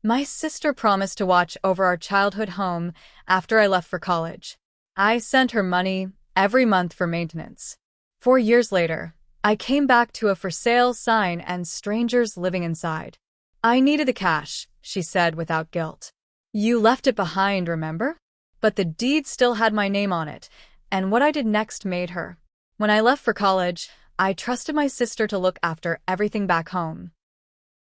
My sister promised to watch over our childhood home after I left for college. I sent her money every month for maintenance. 4 years later, I came back to a for sale sign and strangers living inside. I needed the cash, she said without guilt. You left it behind, remember? But the deed still had my name on it, and what I did next made her. When I left for college, I trusted my sister to look after everything back home.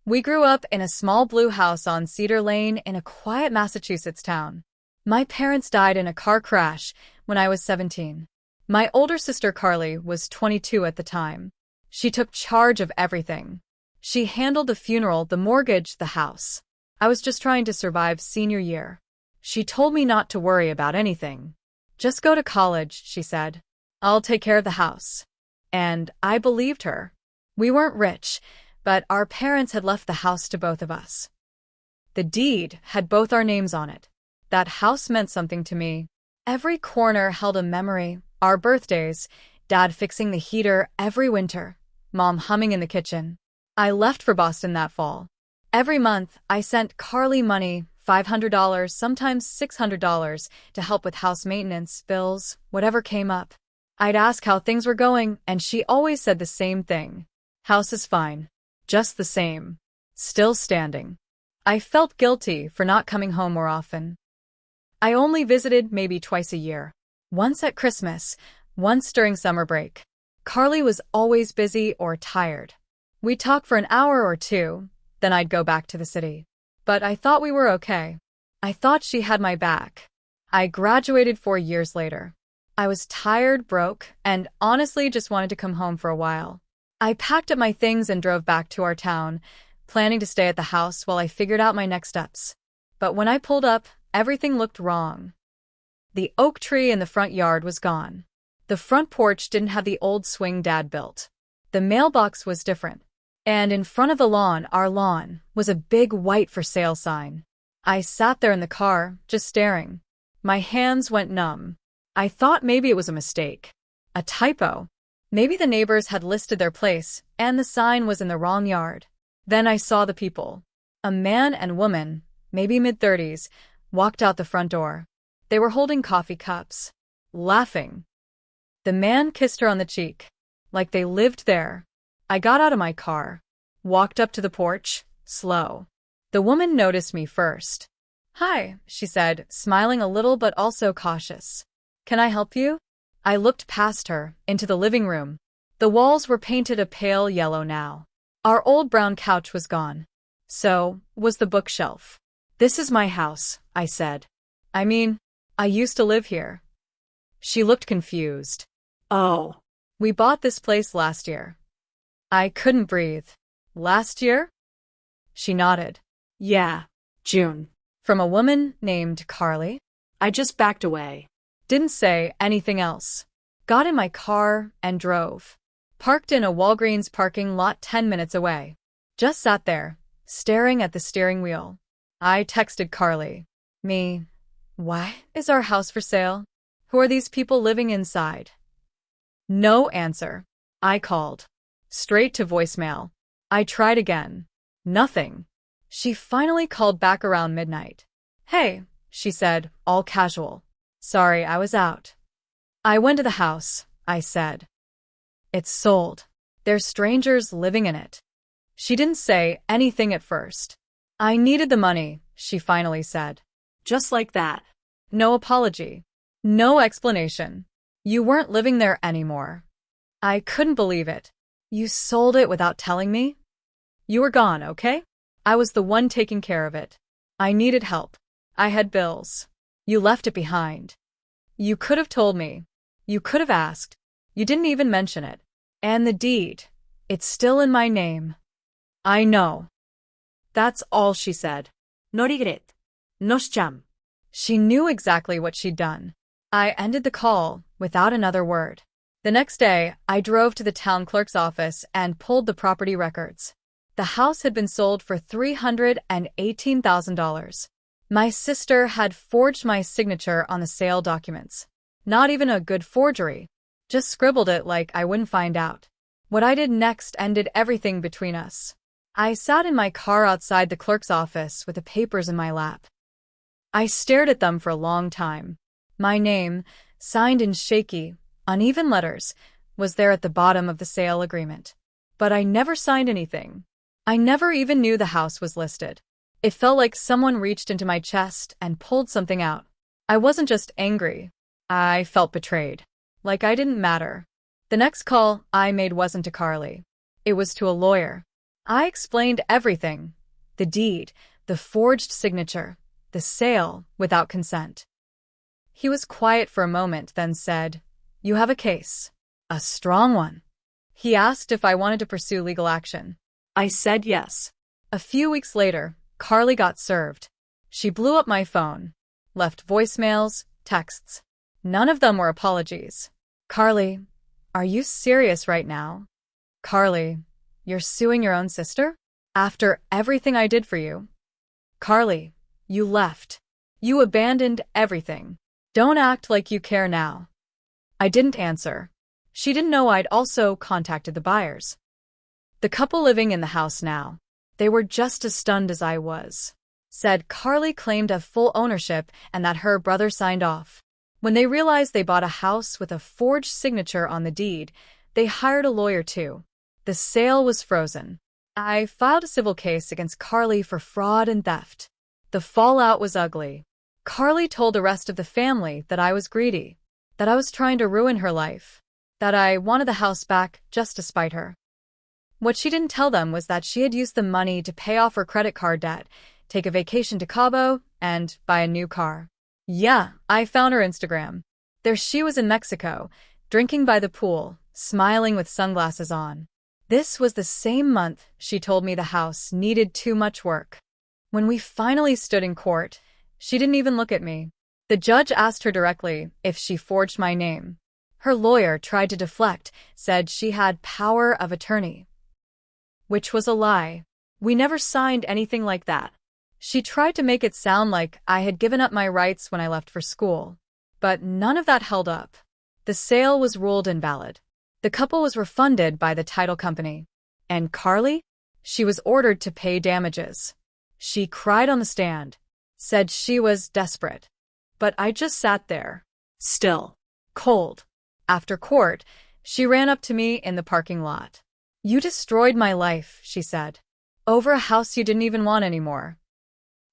We grew up in a small blue house on Cedar Lane in a quiet Massachusetts town. My parents died in a car crash when I was 17. My older sister Carly was 22 at the time. She took charge of everything. She handled the funeral, the mortgage, the house. I was just trying to survive senior year. She told me not to worry about anything. Just go to college, she said. I'll take care of the house. And I believed her. We weren't rich, but our parents had left the house to both of us. The deed had both our names on it. That house meant something to me. Every corner held a memory. Our birthdays, Dad fixing the heater every winter, Mom humming in the kitchen. I left for Boston that fall. Every month, I sent Carly money, $500, sometimes $600, to help with house maintenance, bills, whatever came up. I'd ask how things were going, and she always said the same thing. House is fine. Just the same. Still standing. I felt guilty for not coming home more often. I only visited maybe twice a year. Once at Christmas, once during summer break. Carly was always busy or tired. We'd talk for an hour or two, then I'd go back to the city. But I thought we were okay. I thought she had my back. I graduated 4 years later. I was tired, broke, and honestly just wanted to come home for a while. I packed up my things and drove back to our town, planning to stay at the house while I figured out my next steps. But when I pulled up, everything looked wrong. The oak tree in the front yard was gone. The front porch didn't have the old swing Dad built. The mailbox was different. And in front of the lawn, our lawn, was a big white for sale sign. I sat there in the car, just staring. My hands went numb. I thought maybe it was a mistake. A typo. Maybe the neighbors had listed their place, and the sign was in the wrong yard. Then I saw the people. A man and woman, maybe mid-30s, walked out the front door. They were holding coffee cups, laughing. The man kissed her on the cheek, like they lived there. I got out of my car, walked up to the porch, slow. The woman noticed me first. Hi, she said, smiling a little but also cautious. Can I help you? I looked past her, into the living room. The walls were painted a pale yellow now. Our old brown couch was gone. So was the bookshelf. This is my house, I said. I used to live here. She looked confused. Oh. We bought this place last year. I couldn't breathe. Last year? She nodded. Yeah, June. From a woman named Carly? I just backed away. Didn't say anything else. Got in my car and drove. Parked in a Walgreens parking lot 10 minutes away. Just sat there, staring at the steering wheel. I texted Carly. Why is our house for sale? Who are these people living inside? No answer. I called. Straight to voicemail. I tried again. Nothing. She finally called back around midnight. Hey, she said, all casual. Sorry, I was out. I went to the house, I said. It's sold. There's strangers living in it. She didn't say anything at first. I needed the money, she finally said. Just like that. No apology. No explanation. You weren't living there anymore. I couldn't believe it. You sold it without telling me? You were gone, okay? I was the one taking care of it. I needed help. I had bills. You left it behind. You could have told me. You could have asked. You didn't even mention it. And the deed. It's still in my name. I know. That's all she said. No regret. No shame. She knew exactly what she'd done. I ended the call without another word. The next day, I drove to the town clerk's office and pulled the property records. The house had been sold for $318,000. My sister had forged my signature on the sale documents. Not even a good forgery. Just scribbled it like I wouldn't find out. What I did next ended everything between us. I sat in my car outside the clerk's office with the papers in my lap. I stared at them for a long time. My name, signed in shaky, uneven letters, was there at the bottom of the sale agreement. But I never signed anything. I never even knew the house was listed. It felt like someone reached into my chest and pulled something out. I wasn't just angry. I felt betrayed. Like I didn't matter. The next call I made wasn't to Carly. It was to a lawyer. I explained everything. The deed, the forged signature, the sale without consent. He was quiet for a moment, then said, "You have a case. A strong one." He asked if I wanted to pursue legal action. I said yes. A few weeks later, Carly got served. She blew up my phone, left voicemails, texts. None of them were apologies. "Carly, are you serious right now? Carly, you're suing your own sister? After everything I did for you? Carly, you left. You abandoned everything. Don't act like you care now." I didn't answer. She didn't know I'd also contacted the buyers. The couple living in the house now. They were just as stunned as I was. Said Carly claimed a full ownership and that her brother signed off. When they realized they bought a house with a forged signature on the deed, they hired a lawyer too. The sale was frozen. I filed a civil case against Carly for fraud and theft. The fallout was ugly. Carly told the rest of the family that I was greedy, that I was trying to ruin her life, that I wanted the house back just to spite her. What she didn't tell them was that she had used the money to pay off her credit card debt, take a vacation to Cabo, and buy a new car. Yeah, I found her Instagram. There she was in Mexico, drinking by the pool, smiling with sunglasses on. This was the same month she told me the house needed too much work. When we finally stood in court, she didn't even look at me. The judge asked her directly if she forged my name. Her lawyer tried to deflect, said she had power of attorney. Which was a lie. We never signed anything like that. She tried to make it sound like I had given up my rights when I left for school. But none of that held up. The sale was ruled invalid. The couple was refunded by the title company. And Carly? She was ordered to pay damages. She cried on the stand, said she was desperate. But I just sat there, still, cold. After court, she ran up to me in the parking lot. "You destroyed my life," she said, "over a house you didn't even want anymore."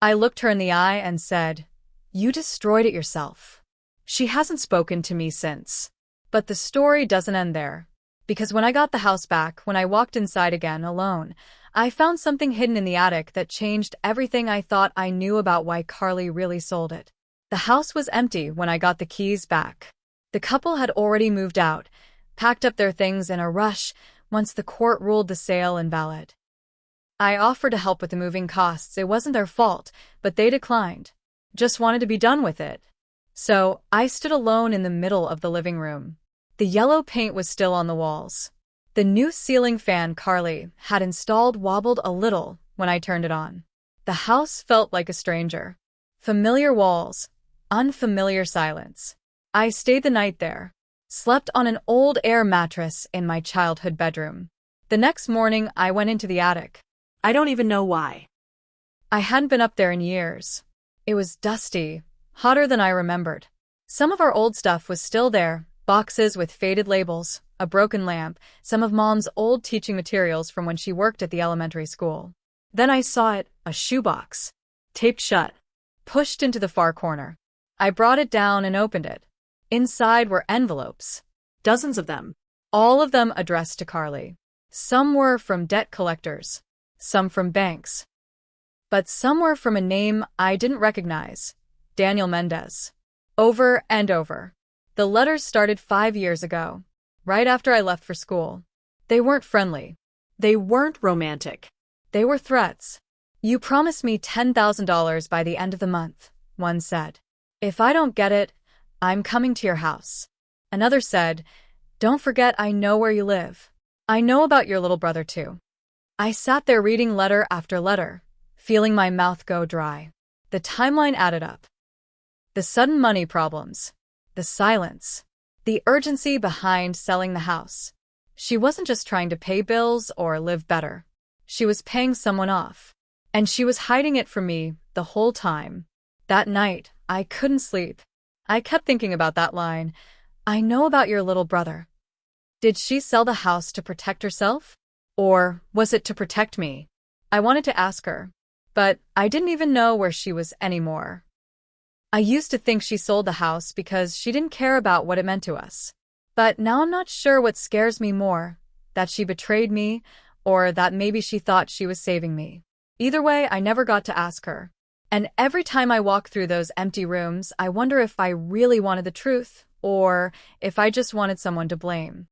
I looked her in the eye and said, "You destroyed it yourself." She hasn't spoken to me since. But the story doesn't end there. Because when I got the house back, when I walked inside again alone, I found something hidden in the attic that changed everything I thought I knew about why Carly really sold it. The house was empty when I got the keys back. The couple had already moved out, packed up their things in a rush once the court ruled the sale invalid. I offered to help with the moving costs. It wasn't their fault, but they declined. Just wanted to be done with it. So I stood alone in the middle of the living room. The yellow paint was still on the walls. The new ceiling fan Carly had installed wobbled a little when I turned it on. The house felt like a stranger. Familiar walls, unfamiliar silence. I stayed the night there, slept on an old air mattress in my childhood bedroom. The next morning, I went into the attic. I don't even know why. I hadn't been up there in years. It was dusty, hotter than I remembered. Some of our old stuff was still there, boxes with faded labels, a broken lamp, some of Mom's old teaching materials from when she worked at the elementary school. Then I saw it, a shoebox, taped shut, pushed into the far corner. I brought it down and opened it. Inside were envelopes, dozens of them, all of them addressed to Carly. Some were from debt collectors, some from banks. But some were from a name I didn't recognize, Daniel Mendez. Over and over. The letters started 5 years ago, right after I left for school. They weren't friendly. They weren't romantic. They were threats. "You promised me $10,000 by the end of the month," one said. "If I don't get it, I'm coming to your house." Another said, "Don't forget I know where you live. I know about your little brother too." I sat there reading letter after letter, feeling my mouth go dry. The timeline added up. The sudden money problems, the silence, the urgency behind selling the house. She wasn't just trying to pay bills or live better. She was paying someone off. And she was hiding it from me the whole time. That night, I couldn't sleep. I kept thinking about that line. I know about your little brother. Did she sell the house to protect herself? Or was it to protect me? I wanted to ask her, but I didn't even know where she was anymore. I used to think she sold the house because she didn't care about what it meant to us. But now I'm not sure what scares me more, that she betrayed me, or that maybe she thought she was saving me. Either way, I never got to ask her. And every time I walk through those empty rooms, I wonder if I really wanted the truth, or if I just wanted someone to blame.